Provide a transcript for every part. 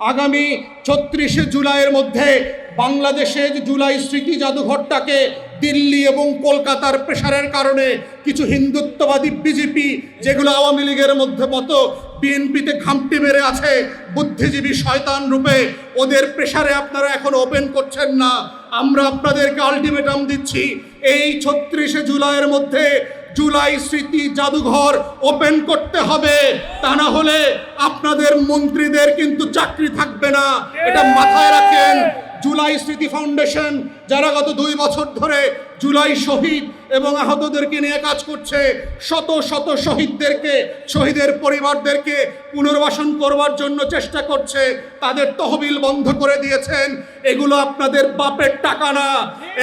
আগামী ৩৬শে জুলাইয়ের মধ্যে বাংলাদেশের জুলাই স্মৃতি জাদুঘরটাকে দিল্লি এবং কলকাতার প্রেসারের কারণে কিছু হিন্দুত্ববাদী বিজেপি, যেগুলো আওয়ামী লীগের মধ্যে মতো বিএনপিতে ঘামটি মেরে আছে বুদ্ধিজীবী শয়তান রূপে, ওদের প্রেসারে আপনারা এখন ওপেন করছেন না। আমরা আপনাদেরকে আলটিমেটাম দিচ্ছি, এই ৩৬শে জুলাইয়ের মধ্যে জুলাই স্মৃতি জাদুঘর ওপেন করতে হবে, তা না হলে আপনাদের মন্ত্রীদের কিন্তু চাকরি থাকবে না, এটা মাথায় রাখেন। জুলাই স্মৃতি ফাউন্ডেশন যারা গত 2 বছর ধরে জুলাই শহীদ এবং আহতদেরকে নিয়ে কাজ করছে, শত শত শহীদের পরিবারদেরকে পুনর্বাসন করবার জন্য চেষ্টা করছে, তাদের তহবিল বন্ধ করে দিয়েছেন। এগুলো আপনাদের বাপের টাকা না,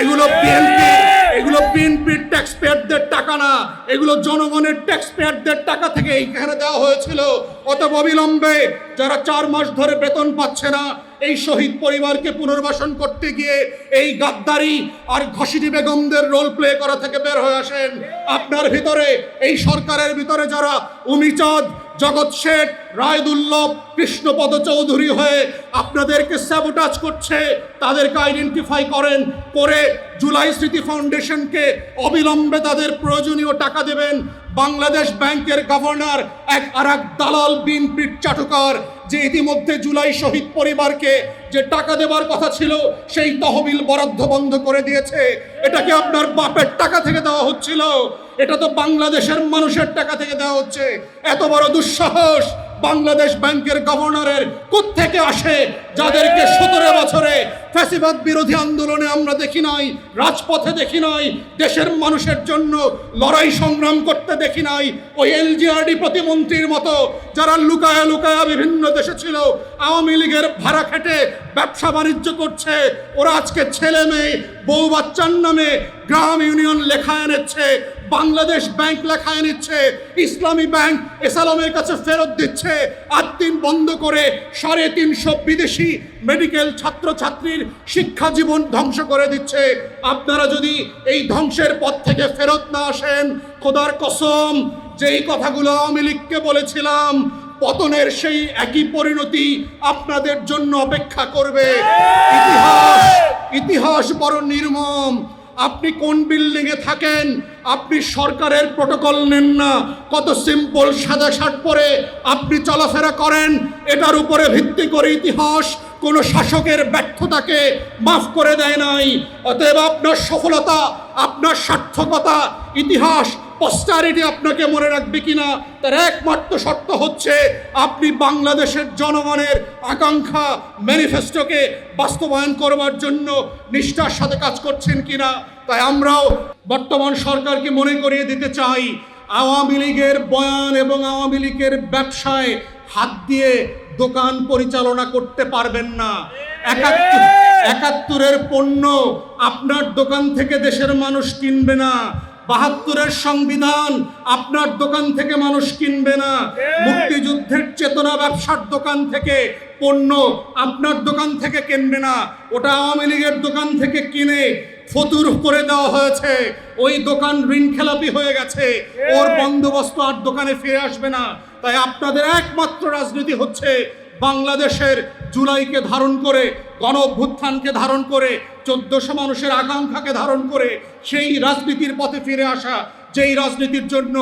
এগুলো বিএনপির ট্যাক্স পেয়ারদের টাকা না, এগুলো জনগণের ট্যাক্স পেয়ারদের টাকা থেকে এইখানে দেওয়া হয়েছিল। অত অবিলম্বে যারা 4 মাস ধরে বেতন পাচ্ছে না, এই শহীদ পরিবারকে পুনর্বাসন করতে গিয়ে এই গাদ্দারি আর ঘসিটি বেগমদের রোল প্লে করা থেকে বের হয়ে আসেন। আপনার ভিতরে, এই সরকারের ভিতরে যারা উমিচাঁদ, জগৎ শেঠ, রায়দুল্লভ, কৃষ্ণপদ চৌধুরী হয়ে আপনাদেরকে স্যাবোটাজ করছে, তাদেরকে আইডেন্টিফাই করে জুলাই স্মৃতি ফাউন্ডেশনকে অবিলম্বে তাদের প্রয়োজনীয় টাকা দেবেন। বাংলাদেশ ব্যাংকের গভর্নর আর এক দালাল বিএনপির চাটুকার, যে ইতিমধ্যে জুলাই শহীদ পরিবারকে যে টাকা দেবার কথা ছিল সেই তহবিল বরাদ্দ বন্ধ করে দিয়েছে। এটাকে আপনার বাপের টাকা থেকে দেওয়া হচ্ছিল, এটা তো বাংলাদেশের মানুষের টাকা থেকে দেওয়া হচ্ছে। এত বড় দুঃসাহস বাংলাদেশ ব্যাংকের গভর্নরের কোত্থেকে আসে, যাদেরকে 17 বছরে ফ্যাসিবাদ বিরোধী আন্দোলনে আমরা দেখি নাই, রাজপথে দেখি নাই, দেশের মানুষের জন্য লড়াই সংগ্রাম করতে দেখি নাই। ওই এলজিআরডি প্রতিমন্ত্রীর মতো যারা লুকায়া বিভিন্ন দেশে ছিল, আওয়ামী লীগের ভাড়া খেটে ব্যবসা বাণিজ্য করছে, ওরা আজকে ছেলে মেয়ে বউ বাচ্চার নামে গ্রাম ইউনিয়ন লেখায় নিচ্ছে, বাংলাদেশ ব্যাংক লেখায় নিচ্ছে, ইসলামী ব্যাংক এসালামের কাছে ফেরত দিচ্ছে, 8 দিন বন্ধ করে 350 বিদেশি মেডিকেল ছাত্রছাত্রীর শিক্ষা জীবন ধ্বংস করে দিচ্ছে। আপনারা যদি এই ধ্বংসের পথ থেকে ফেরত না আসেন, খোদার কসম যেই কথাগুলো আওয়ামী লীগকে বলেছিলাম, পতনের সেই একই পরিণতি আপনাদের জন্য অপেক্ষা করবে। ইতিহাস বড় নির্মম। আপনি কোন বিল্ডিংয়ে থাকেন, আপনি সরকারের প্রটোকল নেন না, কত সিম্পল সাদা শার্ট পরে আপনি চলাফেরা করেন, এটার উপরে ভিত্তি করে ইতিহাস কোনো শাসকের ব্যর্থতাকে মাফ করে দেয় নাই। অতএব আপনার সফলতা, আপনার সার্থকতা, ইতিহাস পোস্টারিটি আপনাকে মনে রাখবে কিনা তার একমাত্র শর্ত হচ্ছে আপনি বাংলাদেশের জনগণের আকাঙ্ক্ষা ম্যানিফেস্টোকে বাস্তবায়ন করবার জন্য নিষ্ঠার সাথে কাজ করছেন কিনা। তাই আমরাও বর্তমান সরকারকে মনে করিয়ে দিতে চাই, আওয়ামী লীগের বয়ান এবং আওয়ামী লীগের ব্যবসায় হাত দিয়ে দোকান পরিচালনা করতে পারবেন না। 71-এর পণ্য আপনার দোকান থেকে দেশের মানুষ কিনবে না, 72-এর সংবিধান আপনার দোকান থেকে মানুষ কিনবে না, মুক্তিযুদ্ধের চেতনা ব্যবসার দোকান থেকে পণ্য আপনার দোকান থেকে কিনবে না, ওটা আওয়ামী লীগের দোকান থেকে কিনে ফতুর করে দেওয়া হয়েছে, ওই দোকান ঋণ খেলাপি হয়ে গেছে, ওর বন্দোবস্ত আর দোকানে ফিরে আসবে না। তাই আপনাদের একমাত্র রাজনীতি হচ্ছে বাংলাদেশের জুলাইকে ধারণ করে, গণ অভ্যুত্থানকে ধারণ করে, 1400 মানুষের আকাঙ্ক্ষাকে ধারণ করে সেই রাজনীতির পথে ফিরে আসা, যেই রাজনীতির জন্য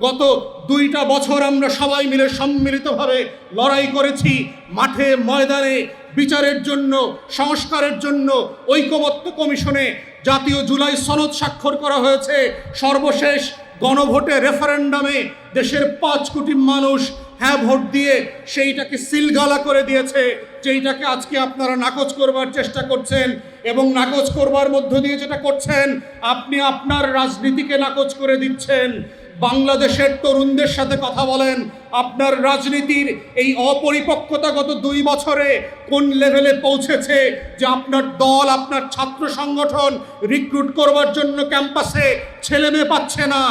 গত 2টা বছর আমরা সবাই মিলে সম্মিলিতভাবে লড়াই করেছি, মাঠে ময়দানে, বিচারের জন্য, সংস্কারের জন্য, ঐকমত্য কমিশনে জাতীয় জুলাই সনদ স্বাক্ষর করা হয়েছে। সর্বশেষ গণভোটে, রেফারেন্ডামে দেশের 5 কোটি মানুষ হ্যাঁ ভোট দিয়ে সেইটাকে সিলগালা করে দিয়েছে, যেইটাকে আজকে আপনারা নাকচ করবার চেষ্টা করছেন। এবং নাকচ করবার মধ্য দিয়ে যেটা করছেন, আপনি আপনার রাজনীতিকে নাকচ করে দিচ্ছেন। বাংলাদেশের তরুণদের সাথে কথা বলেন, আপনার রাজনীতির এই অপরিপক্কতা গত 2 বছরে কোন লেভেলে পৌঁছেছে যে আপনার দল, আপনার ছাত্র সংগঠন রিক্রুট করবার জন্য ক্যাম্পাসে ছেলে মেয়ে পাচ্ছে না,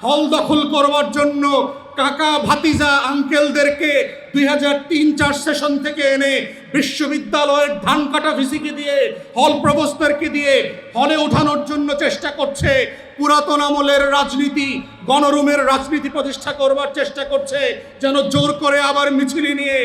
হল দখল করবার জন্য কাকা ভাতিজা আঙ্কেলদেরকে 2003-4 সেশন থেকে এনে বিশ্ববিদ্যালয়ের ধান কাটা ভিসিকে দিয়ে, হল প্রভোস্টদেরকে দিয়ে হলে ওঠানোর জন্য চেষ্টা করছে। পুরাতন আমলের রাজনীতি, গণরুমের রাজনীতি প্রতিষ্ঠা করবার চেষ্টা করছে, যেন জোর করে আবার মিছিল নিয়ে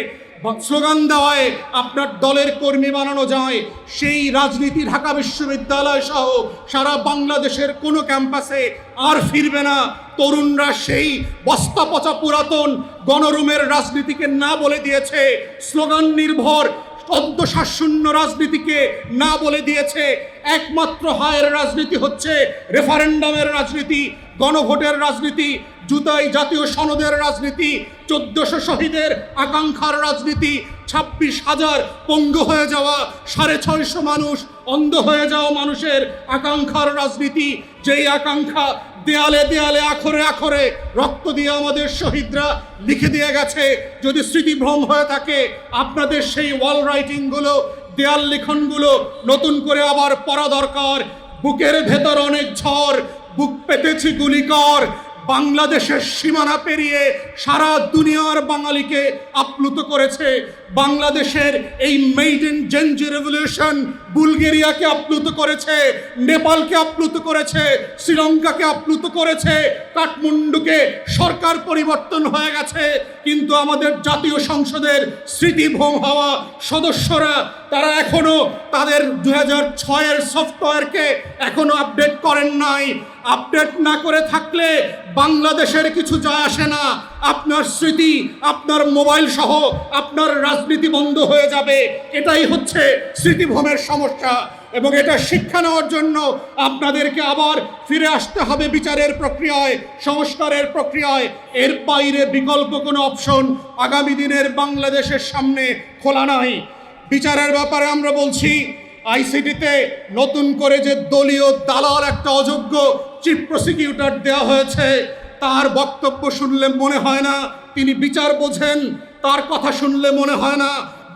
স্লোগান দেওয়ায় আপনার দলের কর্মী বানানো যায়, সেই রাজনীতি ঢাকা বিশ্ববিদ্যালয় সহ সারা বাংলাদেশের কোনো ক্যাম্পাসে আর ফিরবে না। তরুণরা সেই বস্তা পচা পুরাতন গণরুমের রাজনীতিকে না বলে দিয়েছে, স্লোগান নির্ভর অধ্যশাসশূন্য রাজনীতিকে না বলে দিয়েছে। একমাত্র হায়ের রাজনীতি হচ্ছে রেফারেন্ডামের রাজনীতি, গণভোটের রাজনীতি, জুতাই জাতীয় সনদের রাজনীতি, 1400 শহীদের আকাঙ্ক্ষার রাজনীতি, 26,000 পঙ্গু হয়ে যাওয়া, 650 মানুষ অন্ধ হয়ে যাওয়া মানুষের আকাঙ্ক্ষার রাজনীতি, যেই আকাঙ্ক্ষা দেয়ালে দেয়ালে আখরে আখরে রক্ত দিয়ে আমাদের শহীদরা লিখে দিয়ে গেছে। যদি স্মৃতিভ্রম হয়ে থাকে, আপনাদের সেই ওয়াল রাইটিংগুলো, দেয়াল লিখনগুলো নতুন করে আবার পড়া দরকার। বুকের ভেতর অনেক ঝড়, বুক পেতেছি গুলিকর, বাংলাদেশের সীমানা পেরিয়ে সারা দুনিয়ার বাঙালিকে আপ্লুত করেছে। বাংলাদেশের এই মেইডেন জেনজি রেভলিউশন বুলগেরিয়াকে আপ্লুত করেছে, নেপালকে আপ্লুত করেছে, শ্রীলঙ্কাকে আপ্লুত করেছে, কাঠমান্ডুকে সরকার পরিবর্তন হয়ে গেছে, কিন্তু আমাদের জাতীয় সংসদের স্মৃতিভ্রম হওয়া সদস্যরা তারা এখনো তাদের 2006-এর সফটওয়্যারকে এখনো আপডেট করেন নাই। আপডেট না করে থাকলে বাংলাদেশের কিছু যায় আসে না। আপনার স্মৃতি, আপনার মোবাইল সহ আপনার রাজনীতি বন্ধ হয়ে যাবে। এটাই হচ্ছে স্মৃতিভ্রমের সমস্যা, এবং এটা শিক্ষা নেওয়ার জন্য আপনাদেরকে আবার ফিরে আসতে হবে বিচারের প্রক্রিয়ায়, সংস্কারের প্রক্রিয়ায়। এর বাইরে বিকল্প কোনো অপশন আগামী দিনের বাংলাদেশের সামনে খোলা নাই। বিচারের ব্যাপারে আমরা বলছি, আইসিটিতে নতুন করে যে দলীয় দালাল একটা অযোগ্য চিফ প্রসিকিউটর দেওয়া হয়েছে, তার বক্তব্য শুনলে মনে হয় না তিনি বিচার বোঝেন, তার কথা শুনলে মনে হয় না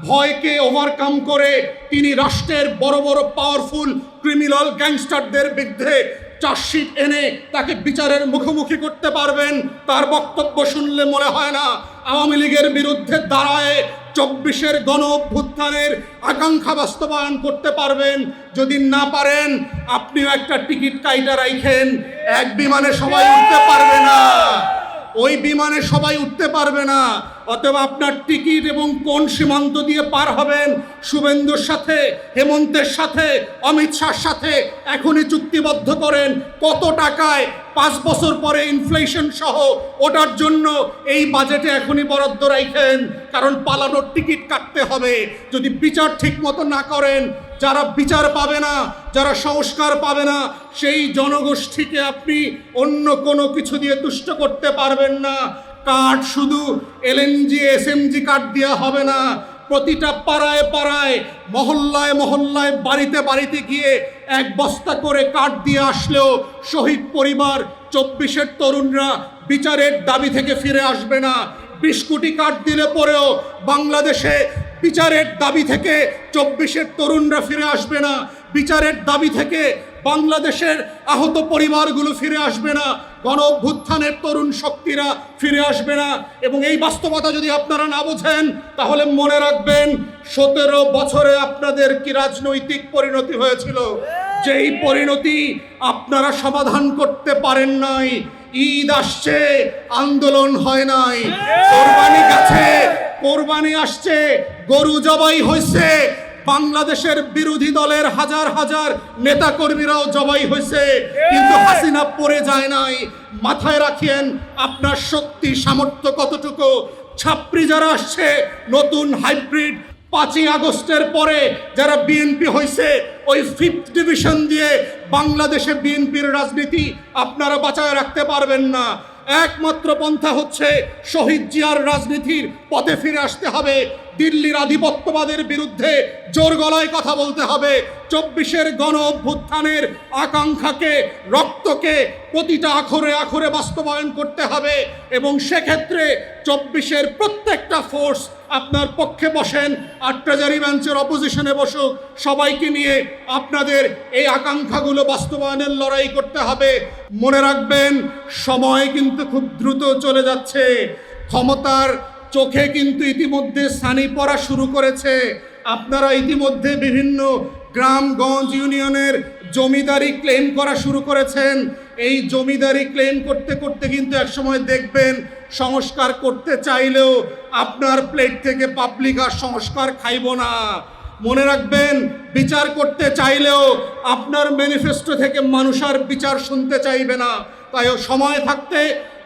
ভয়কে ওভারকাম করে তিনি রাষ্ট্রের বড় বড় পাওয়ারফুল ক্রিমিনাল গ্যাংস্টারদের বিরুদ্ধে চার্জশিট এনে তাকে বিচারের মুখোমুখি করতে পারবেন। তার বক্তব্য শুনলে মনে হয় না আওয়ামী লীগের বিরুদ্ধে দাঁড়ায় 24-এর গণ অভ্যুত্থানের আকাঙ্ক্ষা বাস্তবায়ন করতে পারবেন। যদি না পারেন, আপনিও একটা টিকিট কাইটা রাখেন, এক বিমানে সবাই উঠতে পারবে না, ওই বিমানে সবাই উঠতে পারবে না। অতএব আপনার টিকিট এবং কোন সীমান্ত দিয়ে পার হবেন, শুভেন্দুর সাথে, হেমন্তের সাথে, অমিত শাহর সাথে এখনই চুক্তিবদ্ধ করেন। কত টাকায় 5 বছর পরে ইনফ্লেশন সহ ওটার জন্য এই বাজেটে এখনই বরাদ্দ রাখেন, কারণ পালানোর টিকিট কাটতে হবে। যদি বিচার ঠিক মতো না করেন, যারা বিচার পাবে না, যারা সংস্কার পাবে না, সেই জনগোষ্ঠীকে আপনি অন্য কোনো কিছু দিয়ে তুষ্ট করতে পারবেন না। কার্ড শুধু এলএনজি এসএমজি কার্ড দেওয়া হবে না, প্রতিটা পাড়ায় পাড়ায়, মহল্লায় মহল্লায়, বাড়িতে বাড়িতে গিয়ে 1 বস্তা করে কার্ড দিয়ে আসলেও শহীদ পরিবার, 24-এর তরুণরা বিচারের দাবি থেকে ফিরে আসবে না। 20 কোটি কার্ড দিলে পরেও বাংলাদেশে বিচারের দাবি থেকে 24-এর তরুণরা ফিরে আসবে না, বিচারের দাবি থেকে বাংলাদেশের আহত পরিবারগুলো ফিরে আসবে না, গণ অভ্যুত্থানের তরুণ শক্তিরা ফিরে আসবে না। এবং এই বাস্তবতা যদি আপনারা না বোঝেন, তাহলে মনে রাখবেন 17 বছরে আপনাদের কি রাজনৈতিক পরিণতি হয়েছিল, যেই পরিণতি আপনারা সমাধান করতে পারেন নাই। ঈদ আসছে, আন্দোলন হয় নাই, কোরবানি গেছে, কোরবানি আসছে, গরু জবাই হয়েছে, বাংলাদেশের বিরোধী দলের হাজার হাজার নেতা কর্মীরাও জবাই হয়েছে, কিন্তু হাসিনা পড়ে যায় নাই। মাথায় রাখেন আপনার শক্তি সামর্থ্য কতটুকু। ছাত্রী যারা আসছে, নতুন হাইব্রিড 5ই আগস্টের পরে যারা বিএনপি হয়েছে, ওই 5th ডিভিশন দিয়ে বাংলাদেশে বিএনপির রাজনীতি আপনারা বাঁচায় রাখতে পারবেন না। একমাত্র পন্থা হচ্ছে শহীদ জিয়ার রাজনীতির পথে ফিরে আসতে হবে। দিল্লির আধিপত্যবাদের বিরুদ্ধে জোর গলায় কথা বলতে হবে। 24-এর গণ অভ্যুত্থানের আকাঙ্ক্ষাকে, রক্তকে প্রতিটা আখরে আখরে বাস্তবায়ন করতে হবে, এবং সেক্ষেত্রে 24-এর প্রত্যেকটা ফোর্স আপনার পক্ষে বসেন, আর ট্রেজারি বেঞ্চের অপোজিশনে বসুক, সবাইকে নিয়ে আপনাদের এই আকাঙ্ক্ষাগুলো বাস্তবায়নের লড়াই করতে হবে। মনে রাখবেন, সময় কিন্তু খুব দ্রুত চলে যাচ্ছে, ক্ষমতার চোখে কিন্তু ইতিমধ্যে ছানি পড়া শুরু করেছে। আপনারা ইতিমধ্যে বিভিন্ন গ্রামগঞ্জ ইউনিয়নের জমিদারি ক্লেম করা শুরু করেছেন। এই জমিদারি ক্লেম করতে করতে কিন্তু একসময় দেখবেন সংস্কার করতে চাইলেও আপনার প্লেট থেকে পাবলিক আর সংস্কার খাইব না। মনে রাখবেন, বিচার করতে চাইলেও আপনার ম্যানিফেস্টো থেকে মানুষ আর বিচার শুনতে চাইবে না। তাই সময় থাকতে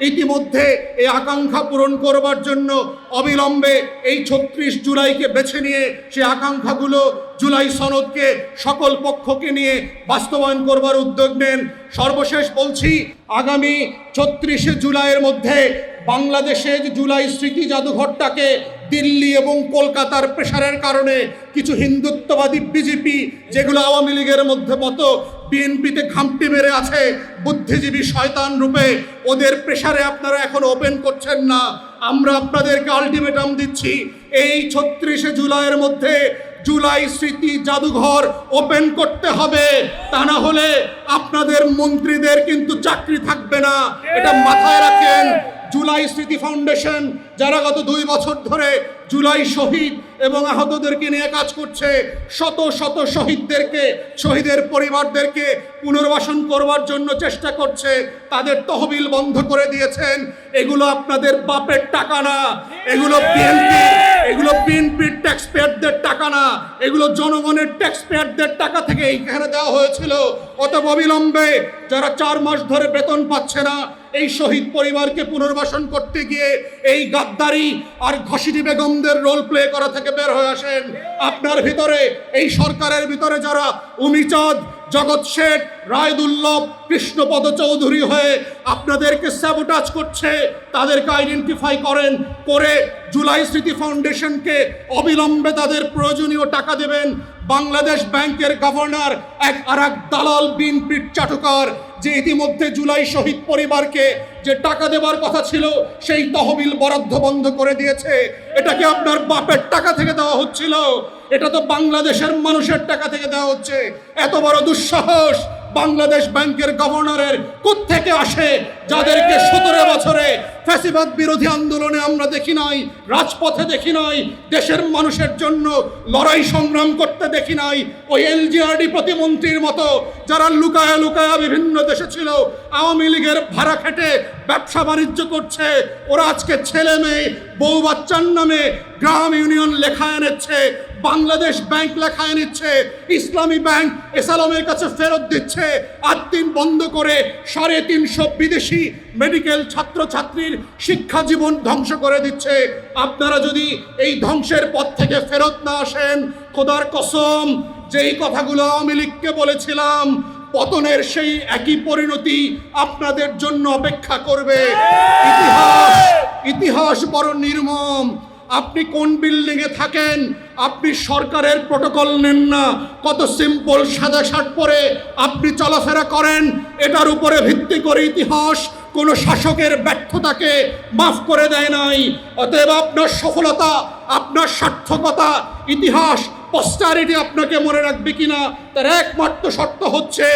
ইতিমধ্যে এই আকাঙ্ক্ষা পূরণ করবার জন্য অবিলম্বে এই ৩৬ জুলাইকে বেছে নিয়ে সেই আকাঙ্ক্ষাগুলো জুলাই সনদকে সকল পক্ষকে নিয়ে বাস্তবায়ন করবার উদ্যোগ নেন। সর্বশেষ বলছি, আগামী ৩৬শে জুলাইয়ের মধ্যে বাংলাদেশের জুলাই স্মৃতি জাদুঘরটাকে দিল্লি এবং কলকাতার প্রেশারের কারণে কিছু হিন্দুত্ববাদী বিজেপি, যেগুলো আওয়ামী লীগের মধ্যে মতো বিএনপিতে খামটি মেরে আছে বুদ্ধিজীবী শয়তান রূপে, ওদের প্রেশারে আপনারা এখন ওপেন করছেন না। আমরা আপনাদেরকে আলটিমেটাম দিচ্ছি, এই ৩৬শে জুলাইয়ের মধ্যে জুলাই স্মৃতি জাদুঘর ওপেন করতে হবে। তা না হলে আপনাদের মন্ত্রীদের কিন্তু চাকরি থাকবে না, এটা মাথায় রাখেন। জুলাই স্মৃতি ফাউন্ডেশন যারা গত 2 বছর ধরে জুলাই শহীদ এবং আহতদেরকে নিয়ে কাজ করছে, শত শত শহীদের পরিবারদেরকে পুনর্বাসন করবার জন্য চেষ্টা করছে, তাদের তহবিল বন্ধ করে দিয়েছেন। এগুলো আপনাদের বাপের টাকা না, এগুলো বিএনপির ট্যাক্স পেয়ারদের টাকা না, এগুলো জনগণের ট্যাক্স পেয়ারদের টাকা থেকে এইখানে দেওয়া হয়েছিল। অতএব অবিলম্বে যারা 4 মাস ধরে বেতন পাচ্ছে না, এই শহীদ পরিবারকে পুনর্বাসন করতে গিয়ে এই গাদ্দারি আর ঘসিটি বেগমদের রোল প্লে করা থেকে বের হয়ে আসেন। আপনার ভিতরে, এই সরকারের ভিতরে যারা উমিচাঁদ, জগৎ শেঠ, রায়দুল্লভ, কৃষ্ণপদ চৌধুরী হয়ে আপনাদেরকে স্যাবোটাজ করছে, তাদেরকে আইডেন্টিফাই করেন, করে জুলাই স্মৃতি ফাউন্ডেশনকে অবিলম্বে তাদের প্রয়োজনীয় টাকা দেবেন। বাংলাদেশ ব্যাংকের গভর্নর আরেক দালাল বিএনপির চাটুকার, যে ইতিমধ্যে জুলাই শহীদ পরিবারকে যে টাকা দেবার কথা ছিল সেই তহবিল বরাদ্দ বন্ধ করে দিয়েছে। এটাকে আপনার বাপের টাকা থেকে দেওয়া হচ্ছিল, এটা তো বাংলাদেশের মানুষের টাকা থেকে দেওয়া হচ্ছে। এত বড় দুঃসাহস বাংলাদেশ ব্যাংকের গভর্নরের কোত্থেকে আসে, যাদেরকে 17 বছরে ফ্যাসিবাদ বিরোধী আন্দোলনে আমরা দেখি নাই, রাজপথে দেখি নাই, দেশের মানুষের জন্য লড়াই সংগ্রাম করতে দেখি নাই। ওই এলজিআরডি প্রতিমন্ত্রীর মতো যারা লুকায়া লুকায়া বিভিন্ন দেশে ছিল, আওয়ামী লীগের ভাড়া খেটে ব্যবসা বাণিজ্য করছে, ওরা আজকে ছেলে মেয়ে বউ বাচ্চার নামে গ্রাম ইউনিয়ন লেখায় এনেছে, বাংলাদেশ ব্যাংক লেখায় নিচ্ছে, ইসলামী ব্যাংক এসালামের কাছে ফেরত দিচ্ছে, 8 দিন বন্ধ করে 350 বিদেশি মেডিকেল ছাত্রছাত্রীর শিক্ষা জীবন ধ্বংস করে দিচ্ছে। আপনারা যদি এই ধ্বংসের পথ থেকে ফেরত না আসেন, খোদার কসম যেই কথাগুলো আওয়ামী লীগকে বলেছিলাম, পতনের সেই একই পরিণতি আপনাদের জন্য অপেক্ষা করবে। ইতিহাস বড় নির্মম। আপনি কোন বিল্ডিংয়ে থাকেন, আপনি সরকারের প্রটোকল নেন না, কত সিম্পল সাদা শার্ট পরে আপনি চলাফেরা করেন, এটার উপরে ভিত্তি করে ইতিহাস কোনো শাসকের ব্যর্থতাকে মাফ করে দেয় নাই। অতএব আপনার সফলতা, আপনার সার্থকতা, ইতিহাস পোস্টারিটি আপনাকে মনে রাখবে কিনা তার একমাত্র শর্ত হচ্ছে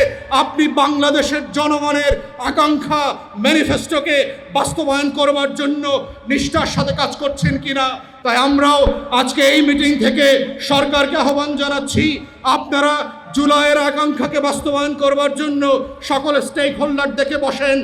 আপনি বাংলাদেশের জনগণের আকাঙ্ক্ষা ম্যানিফেস্টোকে বাস্তবায়ন করবার জন্য নিষ্ঠার সাথে কাজ করছেন কিনা। তাই আমরাও আজকে এই মিটিং থেকে সরকারকে আহ্বান জানাচ্ছি, আপনারা জুলাইয়ের আকাঙ্ক্ষাকে বাস্তবায়ন করবার জন্য সকল স্টেক হোল্ডার দেখে বসেন।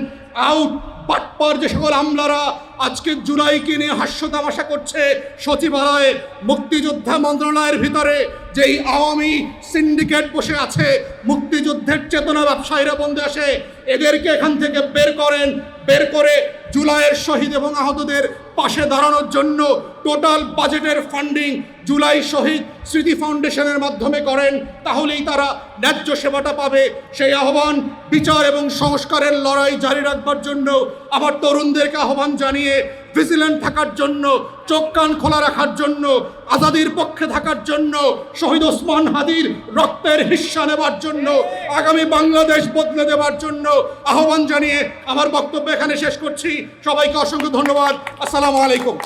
আউট বাটপার যে সকল আমলারা আজকে জুলাইকে নিয়ে হাস্য তামাশা করছে, সচিবালয়ে মুক্তিযোদ্ধা মন্ত্রণালয়ের ভিতরে যেই আওয়ামী সিন্ডিকেট বসে আছে, মুক্তিযুদ্ধের চেতনা ব্যবসায়ীরা বন্ধে আসে, এদেরকে এখান থেকে বের করেন, বের করে জুলাইয়ের শহীদ এবং আহতদের পাশে দাঁড়ানোর জন্য টোটাল বাজেটের ফান্ডিং জুলাই শহীদ স্মৃতি ফাউন্ডেশনের মাধ্যমে করেন, তাহলেই তারা ন্যায্য সেবাটা পাবে। সেই আহ্বান, বিচার এবং সংস্কারের লড়াই জারি রাখবার জন্য আমার তরুণদেরকে আহ্বান জানিয়ে ভিজিল্যান্ট থাকার জন্য, চোখ কান খোলা রাখার জন্য, আজাদির পক্ষে থাকার জন্য, শহীদ ওসমান হাদির রক্তের হিস্সা নেবার জন্য, আগামী বাংলাদেশ বদলে দেবার জন্য আহ্বান জানিয়ে আমার বক্তব্য এখানে শেষ করছি। সবাইকে অসংখ্য ধন্যবাদ। আসসালামু আলাইকুম।